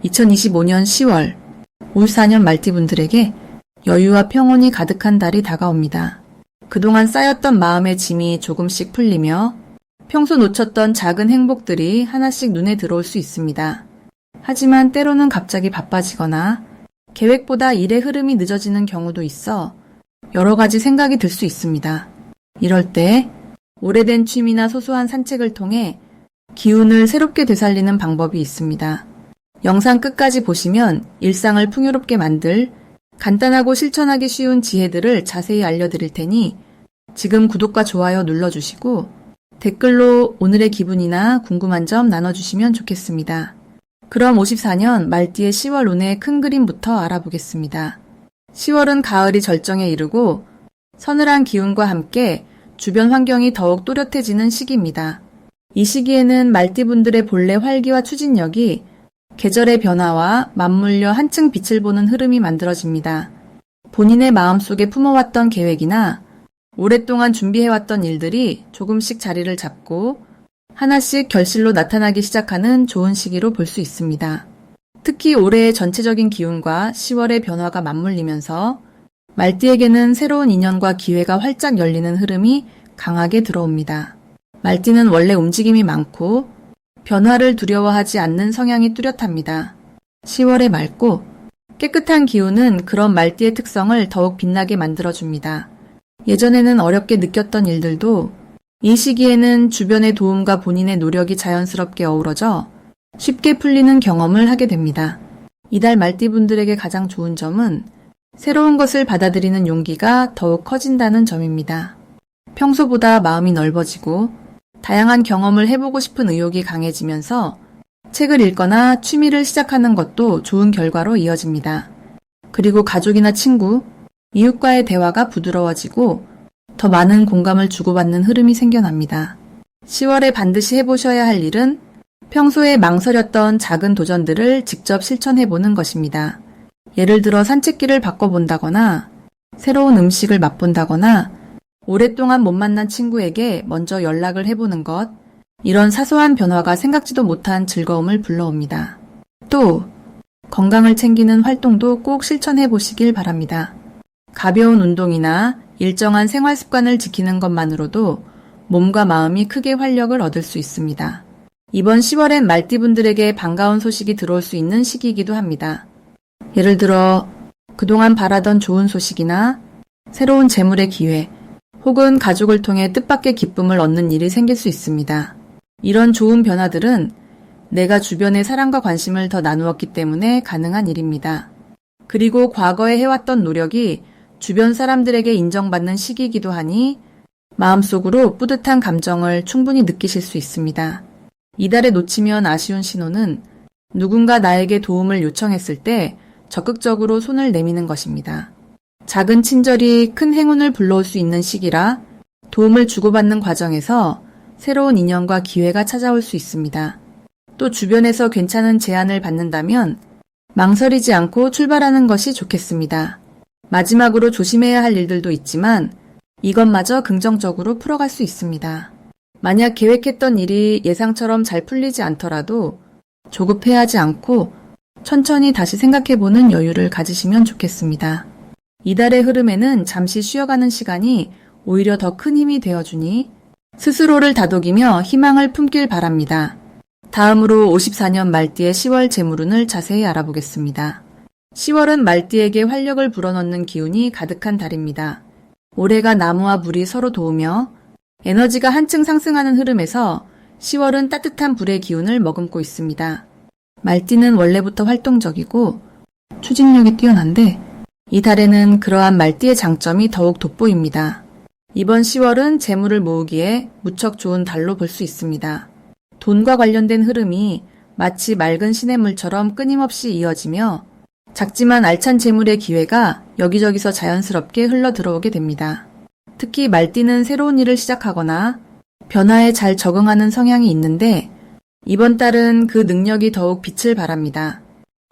2025년 10월, 54년 말띠분들에게 여유와 평온이 가득한 달이 다가옵니다. 그동안 쌓였던 마음의 짐이 조금씩 풀리며 평소 놓쳤던 작은 행복들이 하나씩 눈에 들어올 수 있습니다. 하지만 때로는 갑자기 바빠지거나 계획보다 일의 흐름이 늦어지는 경우도 있어 여러 가지 생각이 들 수 있습니다. 이럴 때 오래된 취미나 소소한 산책을 통해 기운을 새롭게 되살리는 방법이 있습니다. 영상 끝까지 보시면 일상을 풍요롭게 만들 간단하고 실천하기 쉬운 지혜들을 자세히 알려드릴 테니 지금 구독과 좋아요 눌러주시고 댓글로 오늘의 기분이나 궁금한 점 나눠주시면 좋겠습니다. 그럼 54년 말띠의 10월 운의 큰 그림부터 알아보겠습니다. 10월은 가을이 절정에 이르고 서늘한 기운과 함께 주변 환경이 더욱 또렷해지는 시기입니다. 이 시기에는 말띠분들의 본래 활기와 추진력이 계절의 변화와 맞물려 한층 빛을 보는 흐름이 만들어집니다. 본인의 마음속에 품어왔던 계획이나 오랫동안 준비해왔던 일들이 조금씩 자리를 잡고 하나씩 결실로 나타나기 시작하는 좋은 시기로 볼 수 있습니다. 특히 올해의 전체적인 기운과 10월의 변화가 맞물리면서 말띠에게는 새로운 인연과 기회가 활짝 열리는 흐름이 강하게 들어옵니다. 말띠는 원래 움직임이 많고 변화를 두려워하지 않는 성향이 뚜렷합니다. 10월의 맑고 깨끗한 기운은 그런 말띠의 특성을 더욱 빛나게 만들어줍니다. 예전에는 어렵게 느꼈던 일들도 이 시기에는 주변의 도움과 본인의 노력이 자연스럽게 어우러져 쉽게 풀리는 경험을 하게 됩니다. 이달 말띠분들에게 가장 좋은 점은 새로운 것을 받아들이는 용기가 더욱 커진다는 점입니다. 평소보다 마음이 넓어지고 다양한 경험을 해보고 싶은 의욕이 강해지면서 책을 읽거나 취미를 시작하는 것도 좋은 결과로 이어집니다. 그리고 가족이나 친구, 이웃과의 대화가 부드러워지고 더 많은 공감을 주고받는 흐름이 생겨납니다. 10월에 반드시 해보셔야 할 일은 평소에 망설였던 작은 도전들을 직접 실천해보는 것입니다. 예를 들어 산책길을 바꿔본다거나 새로운 음식을 맛본다거나 오랫동안 못 만난 친구에게 먼저 연락을 해보는 것, 이런 사소한 변화가 생각지도 못한 즐거움을 불러옵니다. 또 건강을 챙기는 활동도 꼭 실천해 보시길 바랍니다. 가벼운 운동이나 일정한 생활 습관을 지키는 것만으로도 몸과 마음이 크게 활력을 얻을 수 있습니다. 이번 10월엔 말띠분들에게 반가운 소식이 들어올 수 있는 시기이기도 합니다. 예를 들어 그동안 바라던 좋은 소식이나 새로운 재물의 기회, 혹은 가족을 통해 뜻밖의 기쁨을 얻는 일이 생길 수 있습니다. 이런 좋은 변화들은 내가 주변의 사랑과 관심을 더 나누었기 때문에 가능한 일입니다. 그리고 과거에 해왔던 노력이 주변 사람들에게 인정받는 시기이기도 하니 마음속으로 뿌듯한 감정을 충분히 느끼실 수 있습니다. 이달에 놓치면 아쉬운 신호는 누군가 나에게 도움을 요청했을 때 적극적으로 손을 내미는 것입니다. 작은 친절이 큰 행운을 불러올 수 있는 시기라 도움을 주고받는 과정에서 새로운 인연과 기회가 찾아올 수 있습니다. 또 주변에서 괜찮은 제안을 받는다면 망설이지 않고 출발하는 것이 좋겠습니다. 마지막으로 조심해야 할 일들도 있지만 이것마저 긍정적으로 풀어갈 수 있습니다. 만약 계획했던 일이 예상처럼 잘 풀리지 않더라도 조급해하지 않고 천천히 다시 생각해보는 여유를 가지시면 좋겠습니다. 이달의 흐름에는 잠시 쉬어가는 시간이 오히려 더 큰 힘이 되어주니 스스로를 다독이며 희망을 품길 바랍니다. 다음으로 54년 말띠의 10월 재물운을 자세히 알아보겠습니다. 10월은 말띠에게 활력을 불어넣는 기운이 가득한 달입니다. 올해가 나무와 물이 서로 도우며 에너지가 한층 상승하는 흐름에서 10월은 따뜻한 불의 기운을 머금고 있습니다. 말띠는 원래부터 활동적이고 추진력이 뛰어난데 이 달에는 그러한 말띠의 장점이 더욱 돋보입니다. 이번 10월은 재물을 모으기에 무척 좋은 달로 볼 수 있습니다. 돈과 관련된 흐름이 마치 맑은 시냇물처럼 끊임없이 이어지며 작지만 알찬 재물의 기회가 여기저기서 자연스럽게 흘러 들어오게 됩니다. 특히 말띠는 새로운 일을 시작하거나 변화에 잘 적응하는 성향이 있는데 이번 달은 그 능력이 더욱 빛을 발합니다.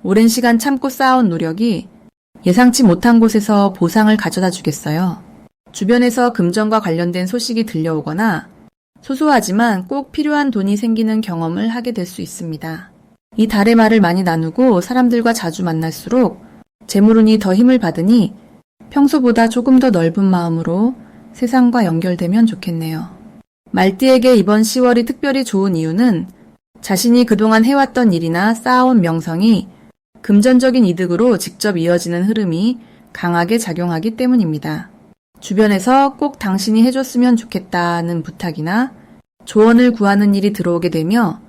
오랜 시간 참고 쌓아온 노력이 예상치 못한 곳에서 보상을 가져다 주겠어요. 주변에서 금전과 관련된 소식이 들려오거나 소소하지만 꼭 필요한 돈이 생기는 경험을 하게 될 수 있습니다. 이 달의 말을 많이 나누고 사람들과 자주 만날수록 재물운이 더 힘을 받으니 평소보다 조금 더 넓은 마음으로 세상과 연결되면 좋겠네요. 말띠에게 이번 10월이 특별히 좋은 이유는 자신이 그동안 해왔던 일이나 쌓아온 명성이 금전적인 이득으로 직접 이어지는 흐름이 강하게 작용하기 때문입니다. 주변에서 꼭 당신이 해줬으면 좋겠다는 부탁이나 조언을 구하는 일이 들어오게 되며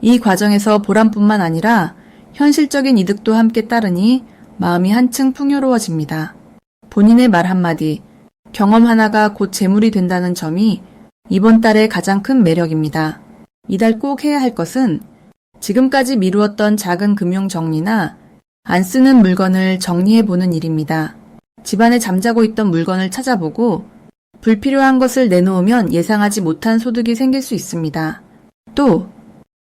이 과정에서 보람뿐만 아니라 현실적인 이득도 함께 따르니 마음이 한층 풍요로워집니다. 본인의 말 한마디, 경험 하나가 곧 재물이 된다는 점이 이번 달의 가장 큰 매력입니다. 이달 꼭 해야 할 것은 지금까지 미루었던 작은 금융 정리나 안 쓰는 물건을 정리해보는 일입니다. 집안에 잠자고 있던 물건을 찾아보고 불필요한 것을 내놓으면 예상하지 못한 소득이 생길 수 있습니다. 또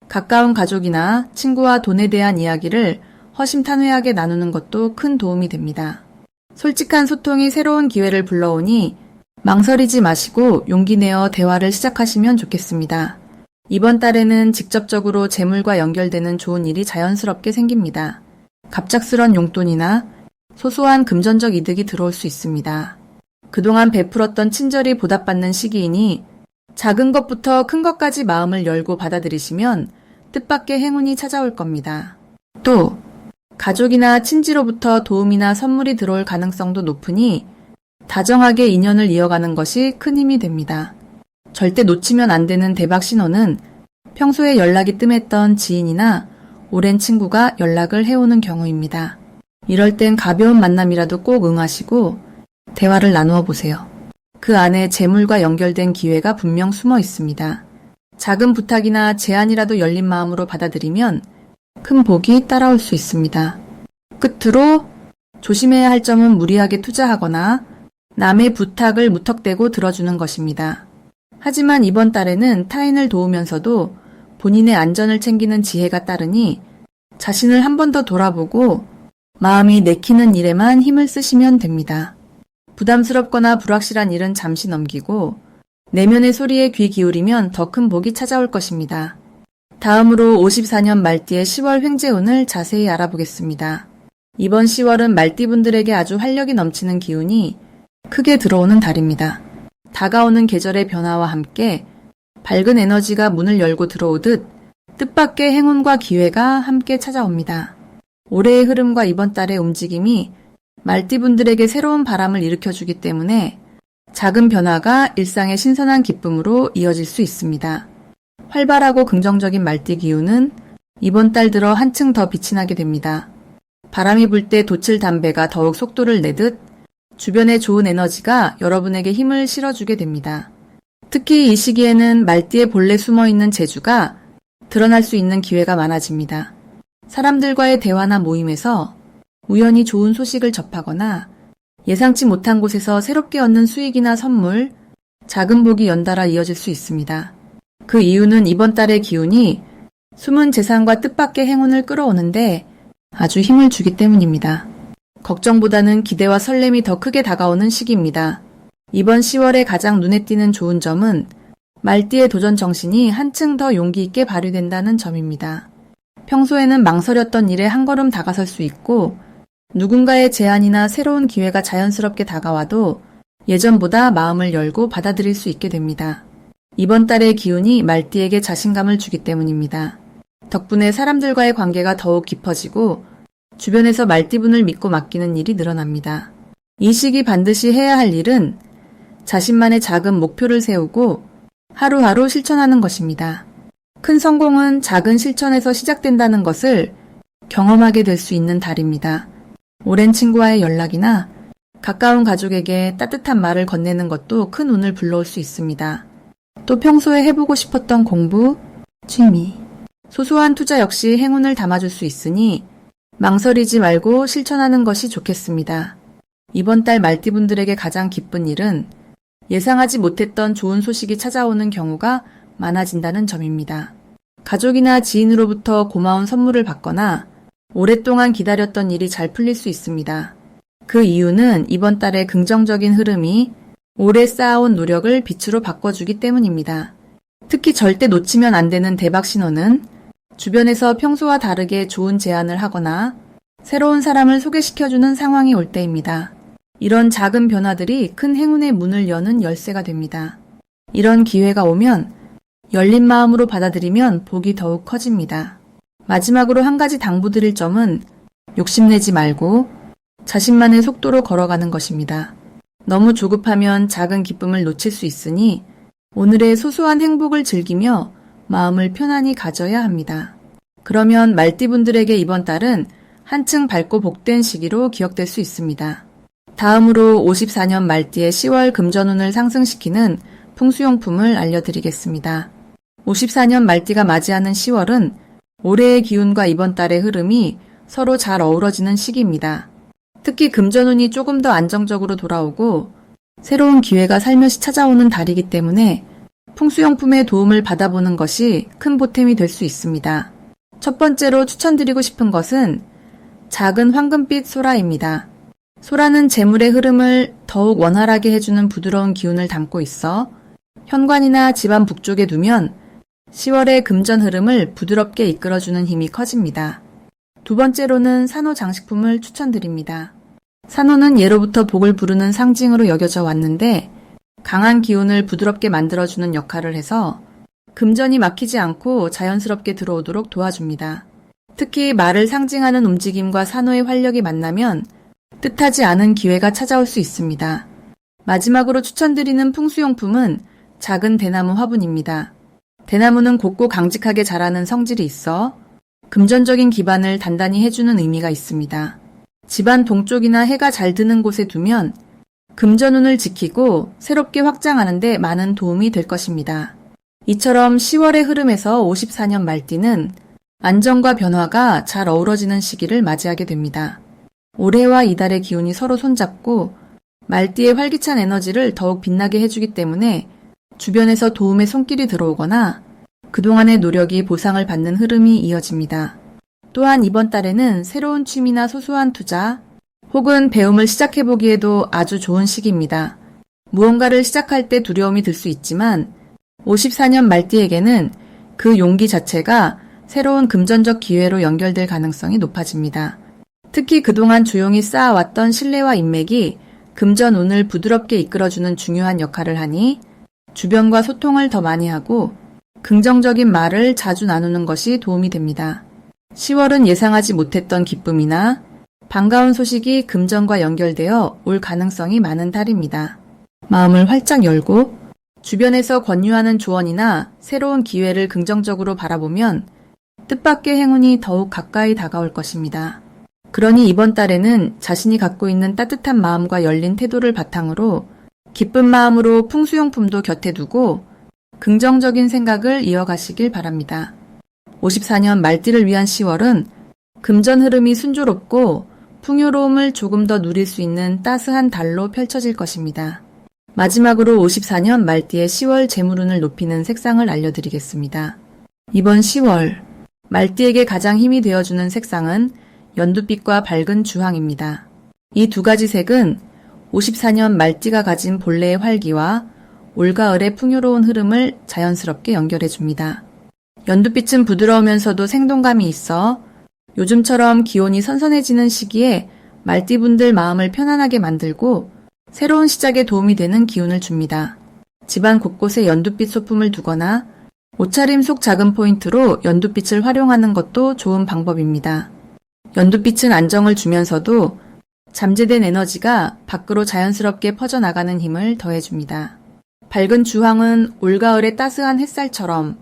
가까운 가족이나 친구와 돈에 대한 이야기를 허심탄회하게 나누는 것도 큰 도움이 됩니다. 솔직한 소통이 새로운 기회를 불러오니 망설이지 마시고 용기 내어 대화를 시작하시면 좋겠습니다. 이번 달에는 직접적으로 재물과 연결되는 좋은 일이 자연스럽게 생깁니다. 갑작스런 용돈이나 소소한 금전적 이득이 들어올 수 있습니다. 그동안 베풀었던 친절이 보답받는 시기이니 작은 것부터 큰 것까지 마음을 열고 받아들이시면 뜻밖의 행운이 찾아올 겁니다. 또 가족이나 친지로부터 도움이나 선물이 들어올 가능성도 높으니 다정하게 인연을 이어가는 것이 큰 힘이 됩니다. 절대 놓치면 안 되는 대박 신호는 평소에 연락이 뜸했던 지인이나 오랜 친구가 연락을 해오는 경우입니다. 이럴 땐 가벼운 만남이라도 꼭 응하시고 대화를 나누어 보세요. 그 안에 재물과 연결된 기회가 분명 숨어 있습니다. 작은 부탁이나 제안이라도 열린 마음으로 받아들이면 큰 복이 따라올 수 있습니다. 끝으로 조심해야 할 점은 무리하게 투자하거나 남의 부탁을 무턱대고 들어주는 것입니다. 하지만 이번 달에는 타인을 도우면서도 본인의 안전을 챙기는 지혜가 따르니 자신을 한 번 더 돌아보고 마음이 내키는 일에만 힘을 쓰시면 됩니다. 부담스럽거나 불확실한 일은 잠시 넘기고 내면의 소리에 귀 기울이면 더 큰 복이 찾아올 것입니다. 다음으로 54년 말띠의 10월 횡재운을 자세히 알아보겠습니다. 이번 10월은 말띠분들에게 아주 활력이 넘치는 기운이 크게 들어오는 달입니다. 다가오는 계절의 변화와 함께 밝은 에너지가 문을 열고 들어오듯 뜻밖의 행운과 기회가 함께 찾아옵니다. 올해의 흐름과 이번 달의 움직임이 말띠분들에게 새로운 바람을 일으켜주기 때문에 작은 변화가 일상의 신선한 기쁨으로 이어질 수 있습니다. 활발하고 긍정적인 말띠 기운은 이번 달 들어 한층 더 빛이 나게 됩니다. 바람이 불 때 돛을 담배가 더욱 속도를 내듯 주변의 좋은 에너지가 여러분에게 힘을 실어주게 됩니다. 특히 이 시기에는 말띠에 본래 숨어있는 재주가 드러날 수 있는 기회가 많아집니다. 사람들과의 대화나 모임에서 우연히 좋은 소식을 접하거나 예상치 못한 곳에서 새롭게 얻는 수익이나 선물, 작은 복이 연달아 이어질 수 있습니다. 그 이유는 이번 달의 기운이 숨은 재산과 뜻밖의 행운을 끌어오는데 아주 힘을 주기 때문입니다. 걱정보다는 기대와 설렘이 더 크게 다가오는 시기입니다. 이번 10월에 가장 눈에 띄는 좋은 점은 말띠의 도전 정신이 한층 더 용기 있게 발휘된다는 점입니다. 평소에는 망설였던 일에 한 걸음 다가설 수 있고 누군가의 제안이나 새로운 기회가 자연스럽게 다가와도 예전보다 마음을 열고 받아들일 수 있게 됩니다. 이번 달의 기운이 말띠에게 자신감을 주기 때문입니다. 덕분에 사람들과의 관계가 더욱 깊어지고 주변에서 말띠분을 믿고 맡기는 일이 늘어납니다. 이 시기 반드시 해야 할 일은 자신만의 작은 목표를 세우고 하루하루 실천하는 것입니다. 큰 성공은 작은 실천에서 시작된다는 것을 경험하게 될 수 있는 달입니다. 오랜 친구와의 연락이나 가까운 가족에게 따뜻한 말을 건네는 것도 큰 운을 불러올 수 있습니다. 또 평소에 해보고 싶었던 공부, 취미, 소소한 투자 역시 행운을 담아줄 수 있으니 망설이지 말고 실천하는 것이 좋겠습니다. 이번 달 말띠분들에게 가장 기쁜 일은 예상하지 못했던 좋은 소식이 찾아오는 경우가 많아진다는 점입니다. 가족이나 지인으로부터 고마운 선물을 받거나 오랫동안 기다렸던 일이 잘 풀릴 수 있습니다. 그 이유는 이번 달의 긍정적인 흐름이 오래 쌓아온 노력을 빛으로 바꿔주기 때문입니다. 특히 절대 놓치면 안 되는 대박 신호는 주변에서 평소와 다르게 좋은 제안을 하거나 새로운 사람을 소개시켜주는 상황이 올 때입니다. 이런 작은 변화들이 큰 행운의 문을 여는 열쇠가 됩니다. 이런 기회가 오면 열린 마음으로 받아들이면 복이 더욱 커집니다. 마지막으로 한 가지 당부드릴 점은 욕심내지 말고 자신만의 속도로 걸어가는 것입니다. 너무 조급하면 작은 기쁨을 놓칠 수 있으니 오늘의 소소한 행복을 즐기며 마음을 편안히 가져야 합니다. 그러면 말띠분들에게 이번 달은 한층 밝고 복된 시기로 기억될 수 있습니다. 다음으로 54년 말띠의 10월 금전운을 상승시키는 풍수용품을 알려드리겠습니다. 54년 말띠가 맞이하는 10월은 올해의 기운과 이번 달의 흐름이 서로 잘 어우러지는 시기입니다. 특히 금전운이 조금 더 안정적으로 돌아오고 새로운 기회가 살며시 찾아오는 달이기 때문에 풍수용품의 도움을 받아보는 것이 큰 보탬이 될 수 있습니다. 첫 번째로 추천드리고 싶은 것은 작은 황금빛 소라입니다. 소라는 재물의 흐름을 더욱 원활하게 해주는 부드러운 기운을 담고 있어 현관이나 집안 북쪽에 두면 10월의 금전 흐름을 부드럽게 이끌어주는 힘이 커집니다. 두 번째로는 산호 장식품을 추천드립니다. 산호는 예로부터 복을 부르는 상징으로 여겨져 왔는데 강한 기운을 부드럽게 만들어주는 역할을 해서 금전이 막히지 않고 자연스럽게 들어오도록 도와줍니다. 특히 말을 상징하는 움직임과 산호의 활력이 만나면 뜻하지 않은 기회가 찾아올 수 있습니다. 마지막으로 추천드리는 풍수용품은 작은 대나무 화분입니다. 대나무는 곱고 강직하게 자라는 성질이 있어 금전적인 기반을 단단히 해주는 의미가 있습니다. 집안 동쪽이나 해가 잘 드는 곳에 두면 금전운을 지키고 새롭게 확장하는 데 많은 도움이 될 것입니다. 이처럼 10월의 흐름에서 54년 말띠는 안정과 변화가 잘 어우러지는 시기를 맞이하게 됩니다. 올해와 이달의 기운이 서로 손잡고 말띠의 활기찬 에너지를 더욱 빛나게 해주기 때문에 주변에서 도움의 손길이 들어오거나 그동안의 노력이 보상을 받는 흐름이 이어집니다. 또한 이번 달에는 새로운 취미나 소소한 투자 혹은 배움을 시작해보기에도 아주 좋은 시기입니다. 무언가를 시작할 때 두려움이 들 수 있지만 54년 말띠에게는 그 용기 자체가 새로운 금전적 기회로 연결될 가능성이 높아집니다. 특히 그동안 조용히 쌓아왔던 신뢰와 인맥이 금전운을 부드럽게 이끌어주는 중요한 역할을 하니 주변과 소통을 더 많이 하고 긍정적인 말을 자주 나누는 것이 도움이 됩니다. 10월은 예상하지 못했던 기쁨이나 반가운 소식이 금전과 연결되어 올 가능성이 많은 달입니다. 마음을 활짝 열고 주변에서 권유하는 조언이나 새로운 기회를 긍정적으로 바라보면 뜻밖의 행운이 더욱 가까이 다가올 것입니다. 그러니 이번 달에는 자신이 갖고 있는 따뜻한 마음과 열린 태도를 바탕으로 기쁜 마음으로 풍수용품도 곁에 두고 긍정적인 생각을 이어가시길 바랍니다. 54년 말띠를 위한 10월은 금전 흐름이 순조롭고 풍요로움을 조금 더 누릴 수 있는 따스한 달로 펼쳐질 것입니다. 마지막으로 54년 말띠의 10월 재물운을 높이는 색상을 알려드리겠습니다. 이번 10월 말띠에게 가장 힘이 되어주는 색상은 연두빛과 밝은 주황입니다. 이 두 가지 색은 54년 말띠가 가진 본래의 활기와 올가을의 풍요로운 흐름을 자연스럽게 연결해줍니다. 연두빛은 부드러우면서도 생동감이 있어 요즘처럼 기온이 선선해지는 시기에 말띠분들 마음을 편안하게 만들고 새로운 시작에 도움이 되는 기운을 줍니다. 집안 곳곳에 연두빛 소품을 두거나 옷차림 속 작은 포인트로 연두빛을 활용하는 것도 좋은 방법입니다. 연두빛은 안정을 주면서도 잠재된 에너지가 밖으로 자연스럽게 퍼져나가는 힘을 더해줍니다. 밝은 주황은 올가을의 따스한 햇살처럼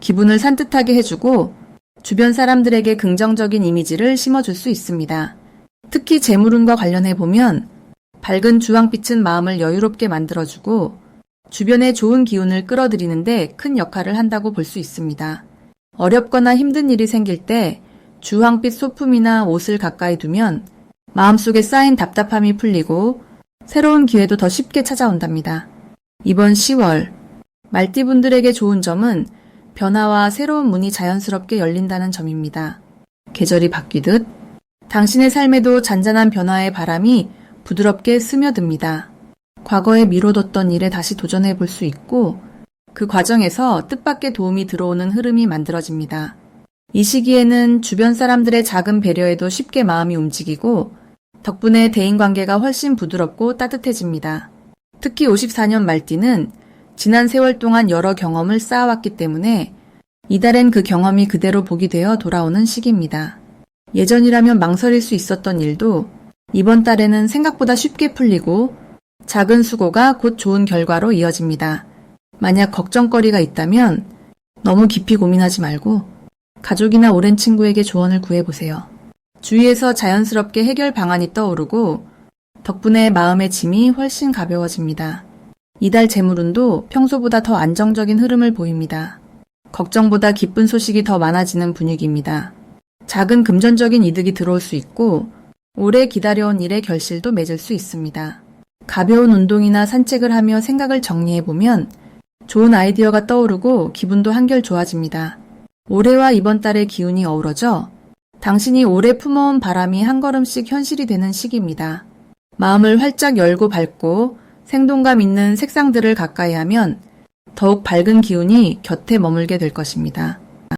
기분을 산뜻하게 해주고 주변 사람들에게 긍정적인 이미지를 심어줄 수 있습니다. 특히 재물운과 관련해 보면 밝은 주황빛은 마음을 여유롭게 만들어주고 주변의 좋은 기운을 끌어들이는데 큰 역할을 한다고 볼 수 있습니다. 어렵거나 힘든 일이 생길 때 주황빛 소품이나 옷을 가까이 두면 마음속에 쌓인 답답함이 풀리고 새로운 기회도 더 쉽게 찾아온답니다. 이번 10월 말띠분들에게 좋은 점은 변화와 새로운 문이 자연스럽게 열린다는 점입니다. 계절이 바뀌듯 당신의 삶에도 잔잔한 변화의 바람이 부드럽게 스며듭니다. 과거에 미뤄뒀던 일에 다시 도전해 볼 수 있고 그 과정에서 뜻밖의 도움이 들어오는 흐름이 만들어집니다. 이 시기에는 주변 사람들의 작은 배려에도 쉽게 마음이 움직이고 덕분에 대인관계가 훨씬 부드럽고 따뜻해집니다. 특히 54년 말띠는 지난 세월 동안 여러 경험을 쌓아왔기 때문에 이달엔 그 경험이 그대로 복이 되어 돌아오는 시기입니다. 예전이라면 망설일 수 있었던 일도 이번 달에는 생각보다 쉽게 풀리고 작은 수고가 곧 좋은 결과로 이어집니다. 만약 걱정거리가 있다면 너무 깊이 고민하지 말고 가족이나 오랜 친구에게 조언을 구해보세요. 주위에서 자연스럽게 해결 방안이 떠오르고 덕분에 마음의 짐이 훨씬 가벼워집니다. 이달 재물운도 평소보다 더 안정적인 흐름을 보입니다. 걱정보다 기쁜 소식이 더 많아지는 분위기입니다. 작은 금전적인 이득이 들어올 수 있고 오래 기다려온 일의 결실도 맺을 수 있습니다. 가벼운 운동이나 산책을 하며 생각을 정리해보면 좋은 아이디어가 떠오르고 기분도 한결 좋아집니다. 올해와 이번 달의 기운이 어우러져 당신이 오래 품어온 바람이 한 걸음씩 현실이 되는 시기입니다. 마음을 활짝 열고 밝고 생동감 있는 색상들을 가까이 하면 더욱 밝은 기운이 곁에 머물게 될 것입니다.